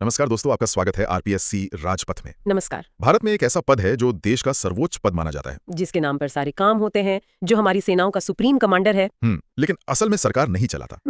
नमस्कार दोस्तों, आपका स्वागत है आरपीएससी राजपथ में। नमस्कार। भारत में एक ऐसा पद है जो देश का सर्वोच्च पद माना जाता है। जिसके नाम पर सारे काम होते हैं, जो हमारी सेनाओं का सुप्रीम कमांडर है। लेकिन असल में सरकार नहीं चलाता।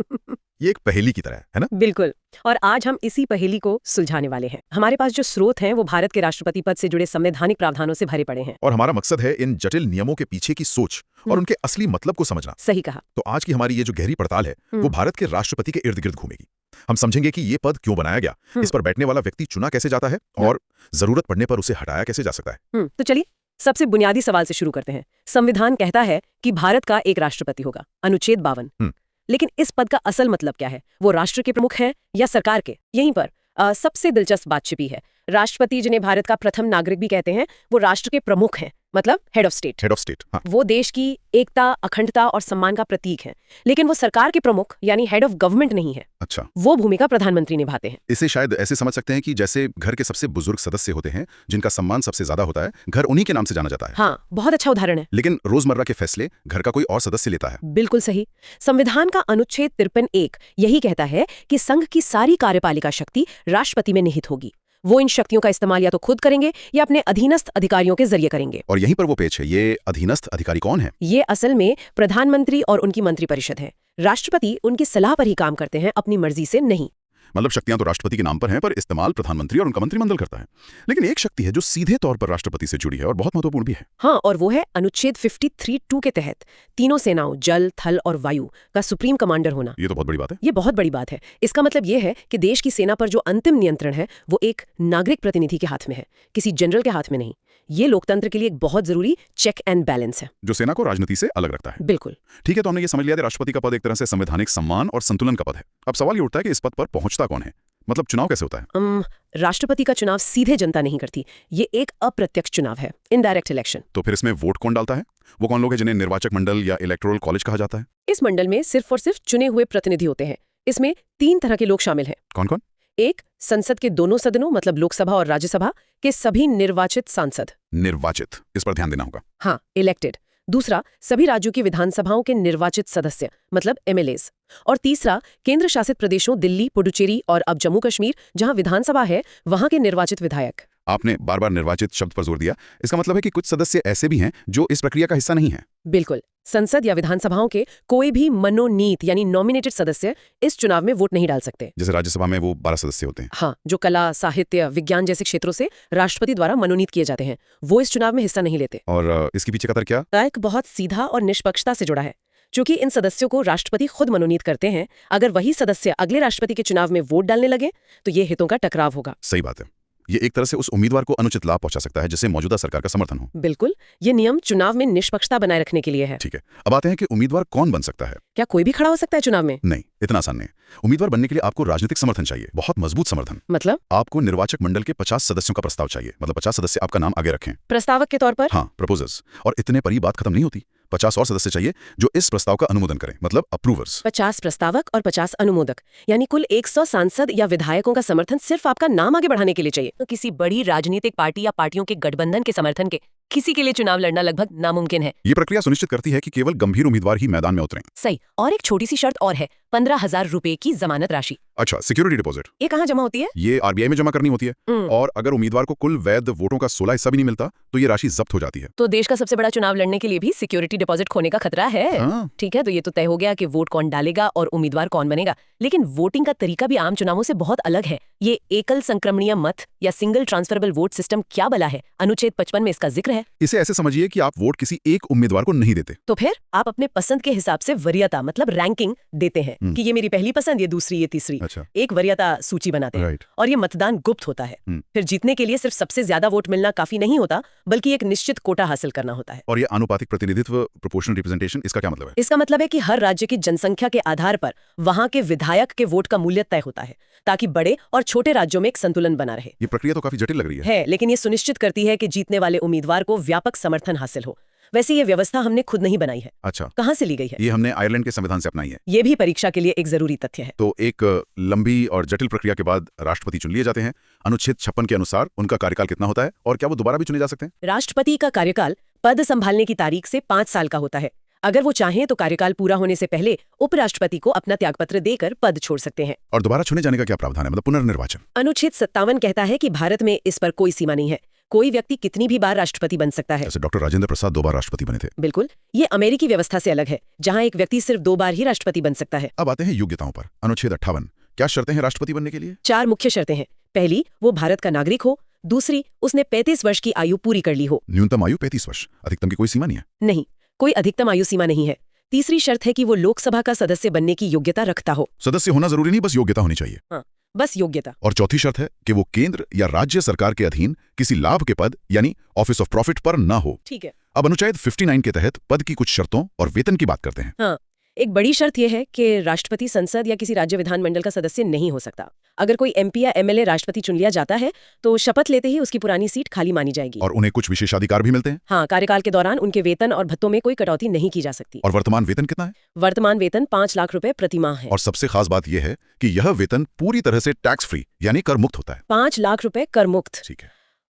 ये एक पहेली की तरह है ना? बिल्कुल। और आज हम इसी पहेली को सुलझाने वाले हैं। हमारे पास जो स्रोत हैं वो भारत के राष्ट्रपति पद से जुड़े संवैधानिक प्रावधानों से भरे पड़े हैं। और हमारा मकसद है इन जटिल नियमों के पीछे की सोच और उनके असली मतलब को समझना। सही कहा। तो आज की हमारी ये जो गहरी पड़ताल है वो भारत के राष्ट्रपति के इर्द गिर्द घूमेगी। हम समझेंगे कि ये पद क्यों बनाया गया, इस पर बैठने वाला व्यक्ति चुना कैसे जाता है और जरूरत पड़ने पर उसे हटाया कैसे जा सकता है। तो चलिए सबसे बुनियादी सवाल से शुरू करते हैं। संविधान कहता है कि भारत का एक राष्ट्रपति होगा, अनुच्छेद 52। लेकिन इस पद का असल मतलब क्या है? वो राष्ट्र के प्रमुख हैं या सरकार के? यहीं पर सबसे दिलचस्प बात छिपी है। राष्ट्रपति, जिन्हें भारत का प्रथम नागरिक भी कहते हैं, वो राष्ट्र के प्रमुख हैं, मतलब head of state. Head of state, हाँ। वो देश की एकता, अखंडता और सम्मान का प्रतीक है। लेकिन वो सरकार के प्रमुख यानी हेड ऑफ गवर्नमेंट नहीं है। अच्छा। वो भूमिका प्रधानमंत्री निभाते हैं। इसे शायद ऐसे समझ सकते हैं कि जैसे घर के सबसे बुजुर्ग सदस्य होते हैं, जिनका सम्मान सबसे ज्यादा होता है, घर उन्हीं के नाम से जाना जाता है। हाँ, बहुत अच्छा उदाहरण है। लेकिन रोजमर्रा के फैसले घर का कोई और सदस्य लेता है। बिल्कुल सही। संविधान का अनुच्छेद 53(1) यही कहता है कि संघ की सारी कार्यपालिका शक्ति राष्ट्रपति में निहित होगी। वो इन शक्तियों का इस्तेमाल या तो खुद करेंगे या अपने अधीनस्थ अधिकारियों के जरिए करेंगे। और यहीं पर वो पेच है, ये अधीनस्थ अधिकारी कौन है? ये असल में प्रधानमंत्री और उनकी मंत्रिपरिषद है। राष्ट्रपति उनकी सलाह पर ही काम करते हैं, अपनी मर्जी से नहीं। मतलब शक्तियां तो राष्ट्रपति के नाम पर हैं, पर इस्तेमाल प्रधानमंत्री और उनका मंत्रिमंडल करता है। लेकिन एक शक्ति है जो सीधे तौर पर राष्ट्रपति से जुड़ी है और बहुत महत्वपूर्ण भी है। हाँ, और वो है अनुच्छेद 53(2) के तहत तीनों सेनाओं, जल, थल और वायु का सुप्रीम कमांडर होना। ये तो बहुत बड़ी बात है। ये बहुत बड़ी बात है। इसका मतलब ये है कि देश की सेना पर जो अंतिम नियंत्रण है वो एक नागरिक प्रतिनिधि के हाथ में है, किसी जनरल के हाथ में नहीं। ये लोकतंत्र के लिए एक बहुत जरूरी चेक एंड बैलेंस है, जो सेना को राजनीति से अलग रखता है। बिल्कुल। ठीक है, तो हमने ये समझ लिया कि राष्ट्रपति का पद एक तरह से संवैधानिक सम्मान और संतुलन का पद है। अब सवाल ये उठता है कि इस पद पर पहुंचता कौन है? मतलब चुनाव कैसे होता है? राष्ट्रपति का चुनाव सीधे जनता नहीं करती। ये एक अप्रत्यक्ष चुनाव है, इनडायरेक्ट इलेक्शन। तो फिर इसमें वोट कौन डालता है? वो कौन लोग हैं जिन्हें निर्वाचक मंडल या इलेक्टोरल कॉलेज कहा जाता है? इस मंडल में सिर्फ और सिर्फ चुने हुए प्रतिनिधि होते हैं। इसमें 3 तरह के लोग शामिल हैं। कौन कौन? एक, संसद के दोनों सदनों मतलब लोकसभा और राज्यसभा के सभी निर्वाचित सांसद। निर्वाचित, इस पर ध्यान देना होगा। हाँ, इलेक्टेड। दूसरा, सभी राज्यों की विधानसभाओं के निर्वाचित सदस्य मतलब एमएलएज। और तीसरा, केंद्र शासित प्रदेशों दिल्ली, पुडुचेरी और अब जम्मू कश्मीर, जहां विधानसभा है, वहां के निर्वाचित विधायक। आपने बार बार निर्वाचित शब्द पर जोर दिया। इसका मतलब है कि कुछ सदस्य ऐसे भी हैं जो इस प्रक्रिया का हिस्सा नहीं है। बिल्कुल। संसद या विधानसभाओं के कोई भी मनोनीत यानी नॉमिनेटेड सदस्य इस चुनाव में वोट नहीं डाल सकते। जैसे राज्यसभा में वो 12 सदस्य होते हैं। हाँ, जो कला, साहित्य, विज्ञान जैसे क्षेत्रों से राष्ट्रपति द्वारा मनोनीत किए जाते हैं, वो इस चुनाव में हिस्सा नहीं लेते। और इसके पीछे का तर्क क्या? तर्क बहुत सीधा और निष्पक्षता से जुड़ा है। चूंकि इन सदस्यों को राष्ट्रपति खुद मनोनीत करते हैं, अगर वही सदस्य अगले राष्ट्रपति के चुनाव में वोट डालने लगे तो ये हितों का टकराव होगा। सही बात है। ये एक तरह से उस उम्मीदवार को अनुचित लाभ पहुंचा सकता है जिसे मौजूदा सरकार का समर्थन हो। बिल्कुल। ये नियम चुनाव में निष्पक्षता बनाए रखने के लिए है। ठीक है, अब आते हैं कि उम्मीदवार कौन बन सकता है। क्या कोई भी खड़ा हो सकता है चुनाव में? नहीं, इतना आसान नहीं। उम्मीदवार बनने के लिए आपको राजनीतिक समर्थन चाहिए, बहुत मजबूत समर्थन। मतलब? आपको निर्वाचक मंडल के 50 सदस्यों का प्रस्ताव चाहिए, मतलब 50 सदस्य आपका नाम आगे रखें प्रस्तावक के तौर पर। हाँ, प्रपोजर्स। और इतने पर ही बात खत्म नहीं होती। 50 और सदस्य चाहिए जो इस प्रस्ताव का अनुमोदन करें, मतलब अप्रूवर्स। 50 प्रस्तावक और 50 अनुमोदक, यानी कुल 100 सांसद या विधायकों का समर्थन सिर्फ आपका नाम आगे बढ़ाने के लिए चाहिए। तो किसी बड़ी राजनीतिक पार्टी या पार्टियों के गठबंधन के समर्थन के किसी के लिए चुनाव लड़ना लगभग नामुमकिन है। ये प्रक्रिया सुनिश्चित करती है कि केवल गंभीर उम्मीदवार ही मैदान में उतरें। सही। और एक छोटी सी शर्त और है, 15,000 रुपए की जमानत राशि। अच्छा, सिक्योरिटी डिपॉजिट। ये कहाँ जमा होती है? ये आरबीआई में जमा करनी होती है। और अगर उम्मीदवार को कुल वैध वोटों का 16 हिस्सा भी नहीं मिलता तो ये राशि जब्त हो जाती है। तो देश का सबसे बड़ा चुनाव लड़ने के लिए भी सिक्योरिटी डिपॉजिट खोने का खतरा है। हाँ। ठीक है, तो ये तो तय हो गया कि वोट कौन डालेगा और उम्मीदवार कौन बनेगा। लेकिन वोटिंग का तरीका भी आम चुनावों से बहुत अलग है। ये एकल संक्रमणीय मत या सिंगल ट्रांसफरेबल वोट सिस्टम क्या भला है? अनुच्छेद 55 में इसका जिक्र है। इसे ऐसे समझिए कि आप वोट किसी एक उम्मीदवार को नहीं देते। तो फिर आप अपने पसंद के हिसाब से वरीयता मतलब रैंकिंग देते हैं कि ये मेरी पहली पसंद, ये दूसरी, ये तीसरी। अच्छा। एक वरीयता सूची बनाते हैं। और ये मतदान गुप्त होता है। फिर जीतने के लिए सिर्फ सबसे ज्यादा वोट मिलना काफी नहीं होता, बल्कि एक निश्चित कोटा हासिल करना होता है। और ये आनुपातिक प्रतिनिधित्व, प्रोपोर्शनल रिप्रेजेंटेशन, इसका क्या मतलब है? इसका मतलब है कि हर राज्य की जनसंख्या के आधार पर वहां के विधायक के वोट का मूल्य तय होता है, ताकि बड़े और छोटे राज्यों में एक संतुलन बना रहे। ये प्रक्रिया तो काफी जटिल लग रही है। लेकिन ये सुनिश्चित करती है कि जीतने वाले उम्मीदवार को व्यापक समर्थन हासिल हो। वैसे ये व्यवस्था हमने खुद नहीं बनाई है। अच्छा। कहाँ से ली गई है? ये हमने आयरलैंड के संविधान से अपनाई है। ये भी परीक्षा के लिए एक जरूरी तथ्य है। तो एक लंबी और जटिल प्रक्रिया के बाद राष्ट्रपति चुन लिए जाते हैं। अनुच्छेद 56 के अनुसार उनका कार्यकाल कितना होता है और क्या वो दोबारा भी चुने जा सकते हैं? राष्ट्रपति का कार्यकाल पद संभालने की तारीख से 5 साल का होता है। अगर वो चाहें तो कार्यकाल पूरा होने से पहले उपराष्ट्रपति को अपना त्यागपत्र देकर पद छोड़ सकते हैं। और दोबारा चुने जाने का क्या प्रावधान है, मतलब पुनर्निर्वाचन? अनुच्छेद 57 कहता है कि भारत में इस पर कोई सीमा नहीं है। कोई व्यक्ति कितनी भी बार राष्ट्रपति बन सकता है। जैसे डॉक्टर राजेंद्र प्रसाद 2 बार राष्ट्रपति बने थे। बिल्कुल, ये अमेरिकी व्यवस्था से अलग है, जहां एक व्यक्ति सिर्फ 2 बार ही राष्ट्रपति बन सकता है। अब आते हैं योग्यताओं पर। अनुच्छेद 58, क्या शर्तें हैं राष्ट्रपति बनने के लिए? 4 मुख्य शर्तें हैं। पहली, वो भारत का नागरिक हो। दूसरी, उसने 35 वर्ष की आयु पूरी कर ली हो। न्यूनतम आयु 35 वर्ष, अधिकतम की कोई सीमा नहीं है? नहीं, कोई अधिकतम आयु सीमा नहीं है। तीसरी शर्त है कि वो लोकसभा का सदस्य बनने की योग्यता रखता हो। सदस्य होना जरूरी नहीं, बस योग्यता होनी चाहिए। हाँ, बस योग्यता। और चौथी शर्त है कि वो केंद्र या राज्य सरकार के अधीन किसी लाभ के पद यानी ऑफिस ऑफ प्रॉफिट पर ना हो। ठीक है। अब अनुच्छेद 59 के तहत पद की कुछ शर्तों और वेतन की बात करते हैं। हाँ, एक बड़ी शर्त यह है कि राष्ट्रपति संसद या किसी राज्य विधानमंडल का सदस्य नहीं हो सकता। अगर कोई एमपी या एमएलए राष्ट्रपति चुन लिया जाता है तो शपथ लेते ही उसकी पुरानी सीट खाली मानी जाएगी। और उन्हें कुछ विशेषाधिकार भी मिलते हैं। हाँ, कार्यकाल के दौरान उनके वेतन और भत्तों में कोई कटौती नहीं की जा सकती। और वर्तमान वेतन कितना है? वर्तमान वेतन 5 लाख रुपए प्रति माह है। और सबसे खास बात यह है कि यह वेतन पूरी तरह से टैक्स फ्री यानी कर मुक्त होता है। 5 लाख रुपए कर मुक्त। ठीक है।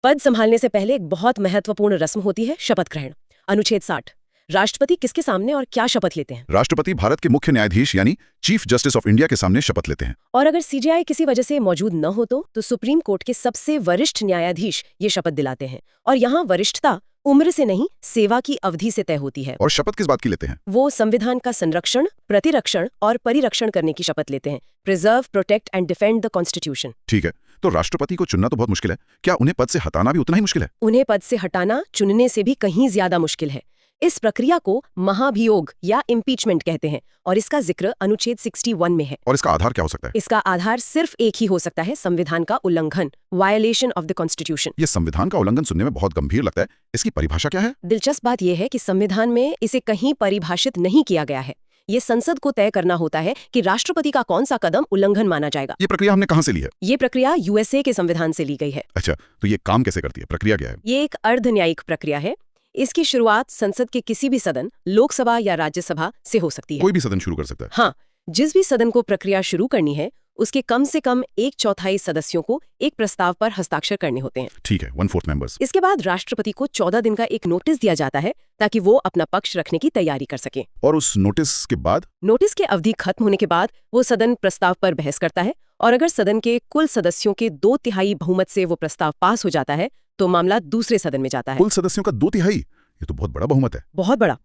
पद संभालने से पहले एक बहुत महत्वपूर्ण रस्म होती है, शपथ ग्रहण। अनुच्छेद 60, राष्ट्रपति किसके सामने और क्या शपथ लेते हैं? राष्ट्रपति भारत के मुख्य न्यायाधीश यानी चीफ जस्टिस ऑफ इंडिया के सामने शपथ लेते हैं। और अगर सीजेआई किसी वजह से मौजूद न हो तो सुप्रीम कोर्ट के सबसे वरिष्ठ न्यायाधीश ये शपथ दिलाते हैं। और यहाँ वरिष्ठता उम्र से नहीं, सेवा की अवधि से तय होती है। और शपथ किस बात की लेते हैं? वो संविधान का संरक्षण, प्रतिरक्षण और परिरक्षण करने की शपथ लेते हैं। Preserve, protect and defend the constitution. ठीक है, तो राष्ट्रपति को चुनना तो बहुत मुश्किल है, क्या उन्हें पद से हटाना भी उतना ही मुश्किल है? उन्हें पद से हटाना चुनने से भी कहीं ज्यादा मुश्किल है। इस प्रक्रिया को महाभियोग या इम्पीचमेंट कहते हैं और इसका जिक्र अनुच्छेद 61 में है। और इसका आधार क्या हो सकता है? इसका आधार सिर्फ एक ही हो सकता है, संविधान का उल्लंघन, वायलेशन ऑफ द कॉन्स्टिट्यूशन। ये संविधान का उल्लंघन सुनने में बहुत गंभीर लगता है, इसकी परिभाषा क्या है? दिलचस्प बात यह है कि संविधान में इसे कहीं परिभाषित नहीं किया गया है। ये संसद को तय करना होता है कि राष्ट्रपति का कौन सा कदम उल्लंघन माना जाएगा। ये प्रक्रिया हमने कहाँ से ली है? ये प्रक्रिया यूएसए के संविधान से ली गई है। अच्छा, तो ये काम कैसे करती है, प्रक्रिया क्या है? ये एक अर्धन्यायिक प्रक्रिया है। इसकी शुरुआत संसद के किसी भी सदन, लोकसभा या राज्यसभा से हो सकती है। कोई भी सदन शुरू कर सकता है? हाँ, जिस भी सदन को प्रक्रिया शुरू करनी है उसके कम से कम 1/4 सदस्यों को एक प्रस्ताव पर हस्ताक्षर करने होते हैं। ठीक है, 1/4 मेंबर्स। इसके बाद राष्ट्रपति को 14 दिन का एक नोटिस दिया जाता है ताकि वो अपना पक्ष रखने की तैयारी कर सके। और उस नोटिस के बाद? नोटिस की अवधि खत्म होने के बाद वो सदन प्रस्ताव पर बहस करता है और अगर सदन के कुल सदस्यों के 2/3 बहुमत से वो प्रस्ताव पास हो जाता है तो मामला दूसरे सदन में जाता है। कुल सदस्यों का 2/3? ये तो बहुत बड़ा बहुमत है। बहुत बड़ा।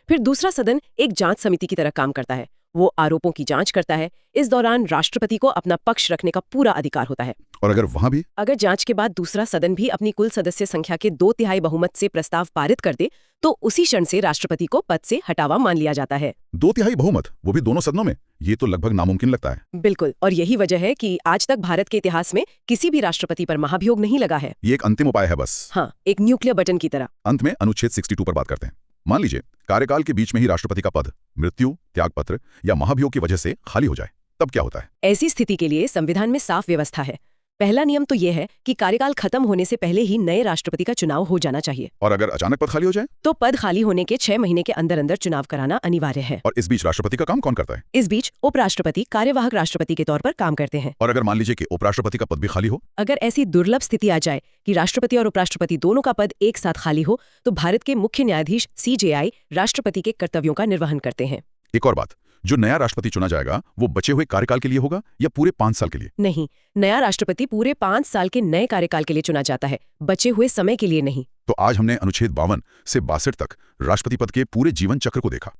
फिर दूसरा सदन एक जांच समिति की तरह काम करता है। वो आरोपों की जांच करता है। इस दौरान राष्ट्रपति को अपना पक्ष रखने का पूरा अधिकार होता है। और अगर वहां भी? अगर जांच के बाद दूसरा सदन भी अपनी कुल सदस्य संख्या के 2/3 बहुमत से प्रस्ताव पारित कर दे तो उसी क्षण से राष्ट्रपति को पद से हटावा मान लिया जाता है। 2/3 बहुमत, वो भी दोनों सदनों में? ये तो लगभग नामुमकिन लगता है। बिल्कुल, और यही वजह है कि आज तक भारत के इतिहास में किसी भी राष्ट्रपति पर महाभियोग नहीं लगा है। ये एक अंतिम उपाय है बस। हाँ, एक न्यूक्लियर बटन की तरह। अंत में अनुच्छेद 62 पर बात करते हैं। मान लीजिए कार्यकाल के बीच में ही राष्ट्रपति का पद मृत्यु, त्यागपत्र या महाभियोग की वजह से खाली हो जाए, तब क्या होता है? ऐसी स्थिति के लिए संविधान में साफ व्यवस्था है। पहला नियम तो यह है कि कार्यकाल खत्म होने से पहले ही नए राष्ट्रपति का चुनाव हो जाना चाहिए। और अगर अचानक पद खाली हो जाए? तो पद खाली होने के 6 महीने के अंदर अंदर चुनाव कराना अनिवार्य है। और इस बीच राष्ट्रपति का काम कौन करता है? इस बीच उपराष्ट्रपति कार्यवाहक राष्ट्रपति के तौर पर काम करते हैं। और अगर मान लीजिए कि उपराष्ट्रपति का पद भी खाली हो? अगर ऐसी दुर्लभ स्थिति आ जाए कि राष्ट्रपति और उपराष्ट्रपति दोनों का पद एक साथ खाली हो तो भारत के मुख्य न्यायाधीश सीजेआई राष्ट्रपति के कर्तव्यों का निर्वहन करते हैं। एक और बात, जो नया राष्ट्रपति चुना जाएगा वो बचे हुए कार्यकाल के लिए होगा या पूरे 5 साल के लिए? नहीं, नया राष्ट्रपति पूरे 5 साल के नए कार्यकाल के लिए चुना जाता है, बचे हुए समय के लिए नहीं। तो आज हमने अनुच्छेद 52 से 62 तक राष्ट्रपति पद के पूरे जीवन चक्र को देखा।